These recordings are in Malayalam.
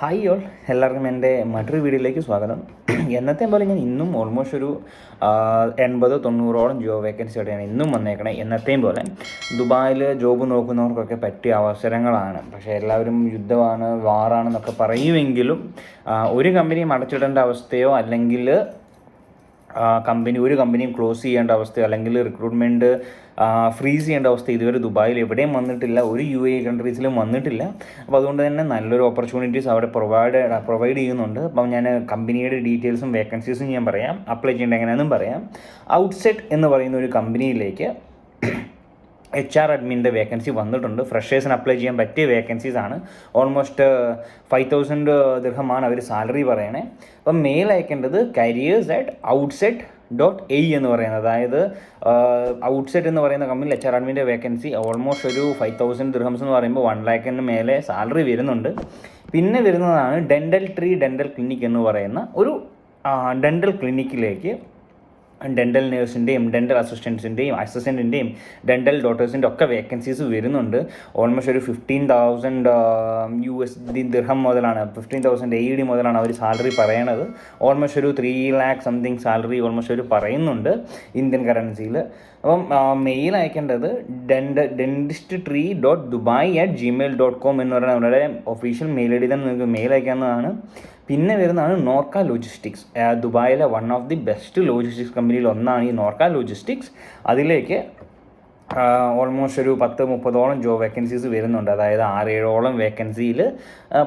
ഹായ് ഓൾ, എല്ലാവർക്കും എൻ്റെ മറ്റൊരു വീഡിയോയിലേക്ക് സ്വാഗതം. എന്നത്തെയും പോലെ ഞാൻ ഇന്നും ഓൾമോസ്റ്റ് ഒരു 80-90ഓളം ജോബ് വേക്കൻസിയോടെയാണ് ഇന്നും വന്നേക്കണേ. എന്നത്തെയും പോലെ ദുബായിൽ ജോബ് നോക്കുന്നവർക്കൊക്കെ പറ്റിയ അവസരങ്ങളാണ്. പക്ഷേ എല്ലാവരും യുദ്ധമാണ്, വാറാണെന്നൊക്കെ പറയുമെങ്കിലും ഒരു കമ്പനിയും അടച്ചിടേണ്ട അവസ്ഥയോ അല്ലെങ്കിൽ ഒരു കമ്പനിയും ക്ലോസ് ചെയ്യേണ്ട അവസ്ഥയോ അല്ലെങ്കിൽ റിക്രൂട്ട്മെൻറ്റ് ഫ്രീസ് ചെയ്യേണ്ട അവസ്ഥ ഇതുവരെ ദുബായിൽ എവിടെയും വന്നിട്ടില്ല, ഒരു UAE കൺട്രീസിലും വന്നിട്ടില്ല. അപ്പോൾ അതുകൊണ്ട് തന്നെ നല്ലൊരു ഓപ്പർച്യൂണിറ്റീസ് അവിടെ പ്രൊവൈഡ് ചെയ്യുന്നുണ്ട്. അപ്പം ഞാൻ കമ്പനിയുടെ ഡീറ്റെയിൽസും വേക്കൻസീസും ഞാൻ പറയാം, അപ്ലൈ ചെയ്യേണ്ട എങ്ങനെയാണെന്നും പറയാം. ഔട്ട്സെറ്റ് എന്ന് പറയുന്ന ഒരു കമ്പനിയിലേക്ക് HR അഡ്മിൻ്റെ വേക്കൻസി വന്നിട്ടുണ്ട്. ഫ്രഷേഴ്സിന് അപ്ലൈ ചെയ്യാൻ പറ്റിയ വേക്കൻസീസ് ആണ്. ഓൾമോസ്റ്റ് 5,000 ദിർഹമാണ് അവർ സാലറി പറയണേ. അപ്പം മെയിൽ അയക്കേണ്ടത് careers@outset.ae എന്ന് പറയുന്നത്, അതായത് ഔട്ട്സെറ്റ് എന്ന് പറയുന്ന കമ്പനിയിൽ HR അഡ്മിൻ്റെ വേക്കൻസി ഓൾമോസ്റ്റ് ഒരു 5,000 ദിർഹംസ് എന്ന് പറയുമ്പോൾ 1 lakhന് മേലെ സാലറി വരുന്നുണ്ട്. പിന്നെ വരുന്നതാണ് ഡെൻ്റൽ ട്രീ ഡെൻ്റൽ ക്ലിനിക് എന്ന് പറയുന്ന ഒരു ഡെൻ്റൽ ക്ലിനിക്കിലേക്ക് ഡെൻ്റൽ നേഴ്സിൻ്റെയും ഡെൻ്റൽ അസിസ്റ്റൻറ്റിൻ്റെയും ഡെൻ്റൽ ഡോക്ടേഴ്സിൻ്റെ ഒക്കെ വേക്കൻസീസ് വരുന്നുണ്ട്. ഓൾമോസ്റ്റ് ഒരു 15,000 USD ദിർഹം മുതലാണ്, 15,000 AED മുതലാണ് അവർ സാലറി പറയണത്. ഓൾമോസ്റ്റ് ഒരു 3 lakh സംതിങ് സാലറി ഓൾമോസ്റ്റ് അവർ പറയുന്നുണ്ട് ഇന്ത്യൻ കറൻസിയിൽ. അപ്പം മെയിൽ അയക്കേണ്ടത് dentistry.dubai@gmail.com എന്ന് പറയുന്ന അവരുടെ ഒഫീഷ്യൽ മെയിൽ ID തന്നെ നിങ്ങൾക്ക് മെയിൽ അയക്കാവുന്നതാണ്. പിന്നെ വരുന്നതാണ് നോർക്ക ലോജിസ്റ്റിക്സ്. ദുബായിലെ one of the best logistics കമ്പനിയിൽ ഒന്നാണ് ഈ നോർക്ക ലോജിസ്റ്റിക്സ്. അതിലേക്ക് ഓൾമോസ്റ്റ് ഒരു 10-30ഓളം ജോബ് വേക്കൻസീസ് വരുന്നുണ്ട്. അതായത് 6-7ഓളം വേക്കൻസിയിൽ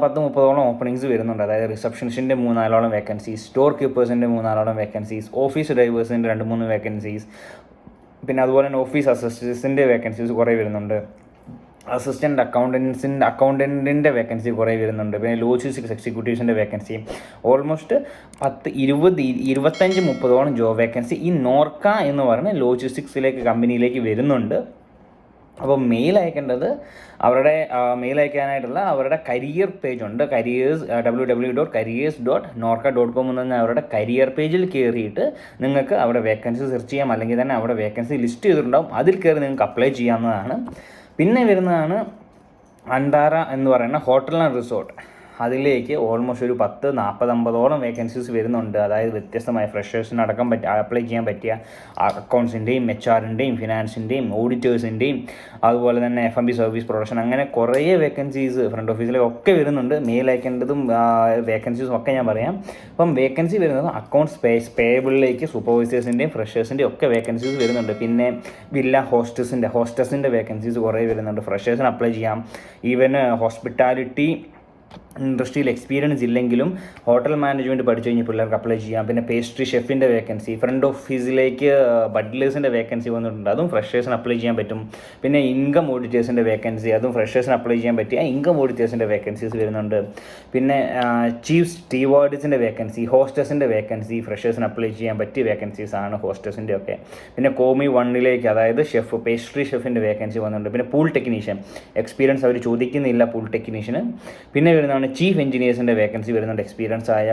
10-30ഓളം ഓപ്പണിങ്സ് വരുന്നുണ്ട്. അതായത് റിസപ്ഷനിസ്റ്റിൻ്റെ 3-4ഓളം വേക്കൻസീസ്, സ്റ്റോർ കീപ്പേഴ്സിൻ്റെ 3-4ഓളം വേക്കൻസീസ്, ഓഫീസ് ഡ്രൈവേഴ്സിൻ്റെ 2-3 വേക്കൻസീസ്, പിന്നെ അതുപോലെ തന്നെ ഓഫീസ് അസിസ്റ്റൻസിൻ്റെ വേക്കൻസീസ് കുറേ വരുന്നുണ്ട്. അസിസ്റ്റൻറ്റ് അക്കൗണ്ടൻറ്റിൻ്റെ വേക്കൻസി കുറേ വരുന്നുണ്ട്. പിന്നെ ലോജിസ്റ്റിക്സ് എക്സിക്യൂട്ടീവ്സിൻ്റെ വേക്കൻസി ഓൾമോസ്റ്റ് 10-20-25-30ഓളം ജോബ് വേക്കൻസി ഈ നോർക്ക എന്ന് പറയുന്ന ലോജിസ്റ്റിക്സിലേക്ക് കമ്പനിയിലേക്ക് വരുന്നുണ്ട്. അപ്പോൾ മെയിൽ അയക്കേണ്ടത് മെയിൽ അയക്കാനായിട്ടുള്ള അവരുടെ കരിയർ പേജ് ഉണ്ട്. www.careers.norca.com എന്ന് പറഞ്ഞാൽ അവരുടെ കരിയർ പേജിൽ കയറിയിട്ട് നിങ്ങൾക്ക് അവിടെ വേക്കൻസി സെർച്ച് ചെയ്യാം, അല്ലെങ്കിൽ തന്നെ അവിടെ വേക്കൻസി ലിസ്റ്റ് ചെയ്തിട്ടുണ്ടാവും, അതിൽ കയറി നിങ്ങൾക്ക് അപ്ലൈ ചെയ്യാവുന്നതാണ്. പിന്നെ വരുന്നതാണ് അന്താര എന്ന് പറയുന്ന ഹോട്ടൽ ആൻഡ് റിസോർട്ട്. അതിലേക്ക് ഓൾമോസ്റ്റ് ഒരു 10-40-50ഓളം വേക്കൻസീസ് വരുന്നുണ്ട്. അതായത് വ്യത്യസ്തമായ ഫ്രഷേഴ്സിനടക്കം അപ്ലൈ ചെയ്യാൻ പറ്റിയ അക്കൗണ്ട്സിൻ്റെയും HR-ൻ്റെയും ഫിനാൻസിൻ്റെയും ഓഡിറ്റേഴ്സിൻ്റെയും അതുപോലെ തന്നെ F&B സർവീസ് പ്രൊഡക്ഷൻ, അങ്ങനെ കുറേ വേക്കൻസീസ് ഫ്രണ്ട് ഓഫീസിലൊക്കെ വരുന്നുണ്ട്. മെയിൽ അയക്കേണ്ടതും വേക്കൻസീസും ഒക്കെ ഞാൻ പറയാം. അപ്പം വേക്കൻസി വരുന്നത് അക്കൗണ്ട്സ് പേയബിളിലേക്ക് സൂപ്പർവൈസേഴ്സിൻ്റെയും ഫ്രഷേഴ്സിൻ്റെയും ഒക്കെ വേക്കൻസീസ് വരുന്നുണ്ട്. പിന്നെ വില്ല ഹോസ്റ്റസിൻ്റെ വേക്കൻസീസ് കുറേ വരുന്നുണ്ട്. ഫ്രഷേഴ്സിന് അപ്ലൈ ചെയ്യാം. ഈവൻ ഹോസ്പിറ്റാലിറ്റി ഇൻഡസ്ട്രിയിൽ എക്സ്പീരിയൻസ് ഇല്ലെങ്കിലും ഹോട്ടൽ മാനേജ്മെൻറ്റ് പഠിച്ചു കഴിഞ്ഞ് പിള്ളേർക്ക് അപ്ലൈ ചെയ്യാം. പിന്നെ പേസ്ട്രി ഷെഫിൻ്റെ വേക്കൻസി, ഫ്രണ്ട് ഓഫീസിലേക്ക് ബട്ട്ലേഴ്സിൻ്റെ വേക്കൻസി വന്നിട്ടുണ്ട്, അതും ഫ്രഷേഴ്സിന് അപ്ലൈ ചെയ്യാൻ പറ്റും. പിന്നെ ഇൻകം ഓഡിറ്റേഴ്സിൻ്റെ വേക്കൻസി, അതും ഫ്രഷേഴ്സിന് അപ്ലൈ ചെയ്യാൻ പറ്റിയ ഇൻകം ഓഡിറ്റേഴ്സിൻ്റെ വേക്കൻസീസ് വരുന്നുണ്ട്. പിന്നെ ചീഫ് സ്റ്റീവാർഡ്സിൻ്റെ വേക്കൻസി, ഹോസ്റ്റസിൻ്റെ വേക്കൻസി, ഫ്രഷേഴ്സിന് അപ്ലൈ ചെയ്യാൻ പറ്റിയ വേക്കൻസീസ് ആണ് ഹോസ്റ്റസിൻ്റെ ഒക്കെ. പിന്നെ കോമി 1ലേക്ക് അതായത് പേസ്ട്രി ഷെഫിൻ്റെ വേക്കൻസി വന്നിട്ടുണ്ട്. പിന്നെ പൂൾ ടെക്നീഷ്യൻ എക്സ്പീരിയൻസ് അവർ ചോദിക്കുന്നില്ല പൂൾ ടെക്നീഷ്യന്. പിന്നെ വരുന്നതാണ് ചീഫ് എഞ്ചിനീയേഴ്സിൻ്റെ വേക്കൻസി വരുന്നുണ്ട്. എക്സ്പീരിയൻസ് ആയ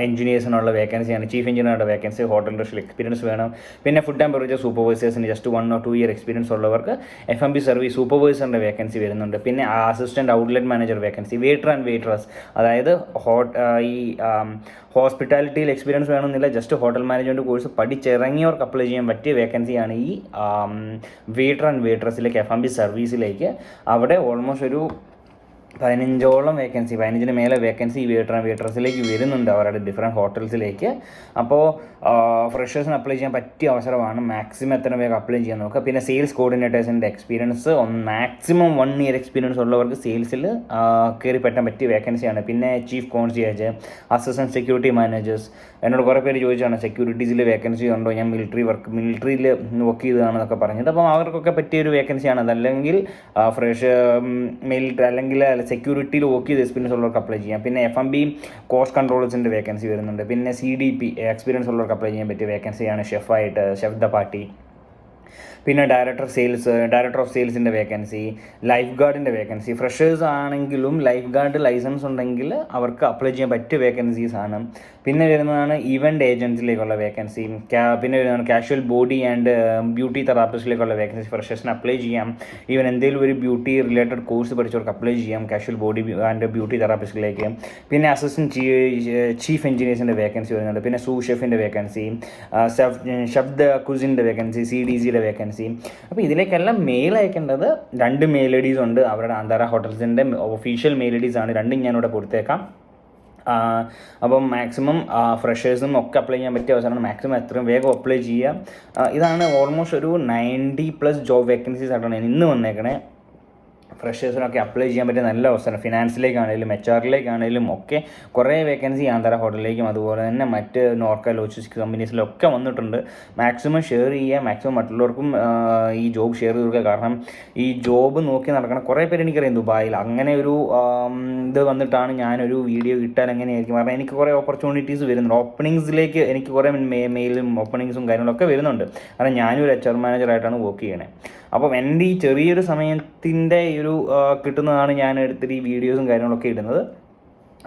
എഞ്ചിനീയേഴ്സിനുള്ള വേക്കൻസിയാണ് ചീഫ് എഞ്ചിനീയറുടെ വേക്കൻസി. ഹോട്ടൽ ഇൻഡസ്ട്രിയിൽ എക്സ്പീരിയൻസ് വേണം. പിന്നെ ഫുഡ് ആൻഡ് ബെവറേജ് സൂപ്പർവൈസേഴ്സിന് ജസ്റ്റ് 1 or 2 year എക്സ്പീരിയൻസ് ഉള്ളവർക്ക് F&B സർവീസ് സൂപ്പർവൈസറിൻ്റെ വേക്കൻസി വരുന്നുണ്ട്. പിന്നെ assistant outlet manager vacancy, waiter and waitress, അതായത് ഈ ഹോസ്പിറ്റാലിറ്റിയിൽ എക്സ്പീരിയൻസ് വേണമെന്നില്ല, ജസ്റ്റ് ഹോട്ടൽ മാനേജ്മെൻറ്റ് കോഴ്സ് പഠിച്ചിറങ്ങിയവർക്ക് അപ്ലൈ ചെയ്യാൻ പറ്റിയ വേക്കൻസിയാണ് ഈ വെയിറ്റർ ആൻഡ് വെയിറ്ററസിലേക്ക് F&B സർവീസിലേക്ക്. അവിടെ ഓൾമോസ്റ്റ് ഒരു 15ഓളം വേക്കൻസി, 15ന് മേലെ വേക്കൻസി വെയിറ്റേഴ്സിലേക്ക് വരുന്നുണ്ട് അവരുടെ ഡിഫറെൻറ്റ് ഹോട്ടൽസിലേക്ക്. അപ്പോൾ ഫ്രഷേഴ്സിന് അപ്ലൈ ചെയ്യാൻ പറ്റിയ അവസരമാണ്. മാക്സിമം എത്ര വേഗം അപ്ലൈ ചെയ്യാൻ നോക്കുക. പിന്നെ സെയിൽസ് കോർഡിനേറ്റേഴ്സിൻ്റെ എക്സ്പീരിയൻസ് മാക്സിമം 1 year എക്സ്പീരിയൻസ് ഉള്ളവർക്ക് സെയിൽസിൽ കയറി പറ്റാൻ പറ്റിയ വേക്കൻസിയാണ്. പിന്നെ chief concierge, assistant security managers. എന്നോട് കുറേ പേര് ചോദിച്ചാണ് സെക്യൂരിറ്റീസിൽ വേക്കൻസി ഉണ്ടോ, ഞാൻ മിലിറ്ററിയിൽ വർക്ക് ചെയ്തതാണെന്നൊക്കെ പറഞ്ഞിട്ട്. അപ്പം അവർക്കൊക്കെ പറ്റിയൊരു വേക്കൻസിയാണ്. അതല്ലെങ്കിൽ മിലിറ്ററി അല്ലെങ്കിൽ സെക്യൂരിറ്റിയിൽ വർക്ക് ചെയ്ത് എക്സ്പീരിയൻസ് ഉള്ളവർക്ക് അപ്ലൈ ചെയ്യാം. പിന്നെ F&B കോസ്റ്റ് കൺട്രോളേഴ്സിൻ്റെ വേക്കൻസി വരുന്നുണ്ട്. പിന്നെ CDP എക്സ്പീരിയൻസ് ഉള്ളവർക്ക് അപ്ലൈ ചെയ്യാൻ പറ്റിയ വേക്കൻസിയാണ് ഷെഫ് ദ പാർട്ടി. പിന്നെ ഡയറക്ടർ ഓഫ് സെയിൽസിൻ്റെ വേക്കൻസി, ലൈഫ് ഗാർഡിൻ്റെ വേക്കൻസി. ഫ്രഷേഴ്സ് ആണെങ്കിലും ലൈഫ് ഗാർഡ് ലൈസൻസ് ഉണ്ടെങ്കിൽ അവർക്ക് അപ്ലൈ ചെയ്യാൻ പറ്റിയ വേക്കൻസീസ് ആണ്. പിന്നെ വരുന്നതാണ് ഇവൻ്റ് ഏജൻസിലേക്കുള്ള വേക്കൻസി. പിന്നെ വരുന്നതാണ് കാഷ്വൽ ബോഡി ആൻഡ് ബ്യൂട്ടി തെറാപ്പിസ്റ്റിലേക്കുള്ള വേക്കൻസി. ഫ്രഷേഴ്സിന് അപ്ലൈ ചെയ്യാം. ഈവൻ എന്തെങ്കിലും ഒരു ബ്യൂട്ടി റിലേറ്റഡ് കോഴ്സ് പഠിച്ചവർക്ക് അപ്ലൈ ചെയ്യാം കാഷ്വൽ ബോഡി ആൻഡ് ബ്യൂട്ടി തെറാപ്പിസ്റ്റിലേക്ക്. പിന്നെ അസിസ്റ്റൻറ്റ് ചീഫ് എഞ്ചിനീയേഴ്സിൻ്റെ വേക്കൻസി വരുന്നുണ്ട്. പിന്നെ സൂ ഷെഫിൻ്റെ വേക്കൻസി, ഷബ്ദ കുസിൻ്റെ വേക്കൻസി, CDC വേക്കൻസി. അപ്പോൾ ഇതിലേക്കെല്ലാം മെയിൽ അയക്കേണ്ടത് 2 മെയിൽ ഐ ഡീസ് ഉണ്ട്. അവരുടെ അന്താര ഹോട്ടൽസിൻ്റെ ഒഫീഷ്യൽ മെയിൽ ഐ ഡീസ് ആണ്. 2 ഞാനിവിടെ കൊടുത്തേക്കാം. അപ്പം മാക്സിമം ഫ്രഷേഴ്സും ഒക്കെ അപ്ലൈ ചെയ്യാൻ പറ്റിയ അവസരമാണ്. മാക്സിമം എത്രയും വേഗം അപ്ലൈ ചെയ്യുക. ഇതാണ് ഓൾമോസ്റ്റ് ഒരു 90+ ജോബ് വേക്കൻസീസ് ആയിട്ടാണ് ഇന്ന് വന്നേക്കണേ. ഫ്രഷേഴ്സിനൊക്കെ അപ്ലൈ ചെയ്യാൻ പറ്റിയ നല്ല അവസരം. ഫിനാൻസിലേക്കാണെങ്കിലും HR-ലേക്കാണെങ്കിലും ഒക്കെ കുറേ വേക്കൻസി ആന്ധ്ര ഹോട്ടലിലേക്കും അതുപോലെ തന്നെ മറ്റ് നോർക്ക ലോജിസ്റ്റിക്സ് കമ്പനീസിലൊക്കെ വന്നിട്ടുണ്ട്. മാക്സിമം ഷെയർ ചെയ്യുക, മാക്സിമം മറ്റുള്ളവർക്കും ഈ ജോബ് ഷെയർ ചെയ്ത് കൊടുക്കുക. കാരണം ഈ ജോബ് നോക്കി നടക്കണം കുറേ പേര് എനിക്കറിയാം ദുബായിൽ. അങ്ങനെ ഒരു ഇത് വന്നിട്ടാണ് ഞാനൊരു വീഡിയോ ഇട്ടാൽ എങ്ങനെയായിരിക്കും. കാരണം എനിക്ക് കുറേ ഓപ്പർച്യൂണിറ്റീസ് വരുന്നുണ്ട്. ഓപ്പണിങ്സിലേക്ക് എനിക്ക് കുറേ മെയിലും ഓപ്പണിങ്സും കാര്യങ്ങളൊക്കെ വരുന്നുണ്ട്. കാരണം ഞാനൊരു HR മാനേജറായിട്ടാണ് വർക്ക് ചെയ്യണേ. അപ്പം എൻ്റെ ഈ ചെറിയൊരു സമയത്തിൻ്റെ ഒരു കിട്ടുന്നതാണ് ഞാൻ എടുത്തിട്ട് ഈ വീഡിയോസും കാര്യങ്ങളൊക്കെ ഇടുന്നത്.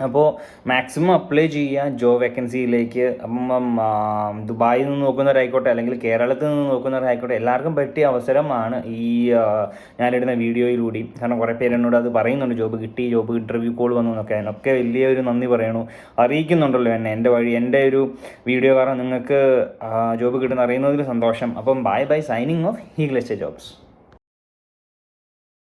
അപ്പോൾ മാക്സിമം അപ്ലൈ ചെയ്യുക ജോബ് വേക്കൻസിയിലേക്ക്. അപ്പം ദുബായിൽ നിന്ന് നോക്കുന്നവരായിക്കോട്ടെ അല്ലെങ്കിൽ കേരളത്തിൽ നിന്ന് നോക്കുന്നവരായിക്കോട്ടെ എല്ലാവർക്കും പറ്റിയ അവസരമാണ് ഈ ഞാനിടുന്ന വീഡിയോയിലൂടെ. കാരണം കുറേ പേര് എന്നോട് അത് പറയുന്നുണ്ട്, ജോബ് കിട്ടി, ജോബ് ഇൻ്റർവ്യൂ കോൾ വന്നു എന്നൊക്കെ. അതിനൊക്കെ വലിയൊരു നന്ദി പറയണു. അറിയിക്കുന്നുണ്ടല്ലോ എൻ്റെ വഴി, എൻ്റെ ഒരു വീഡിയോ കാരണം നിങ്ങൾക്ക് ജോബ് കിട്ടുന്ന അറിയുന്നതിൽ സന്തോഷം. അപ്പം bye signing off eagle estate jobs.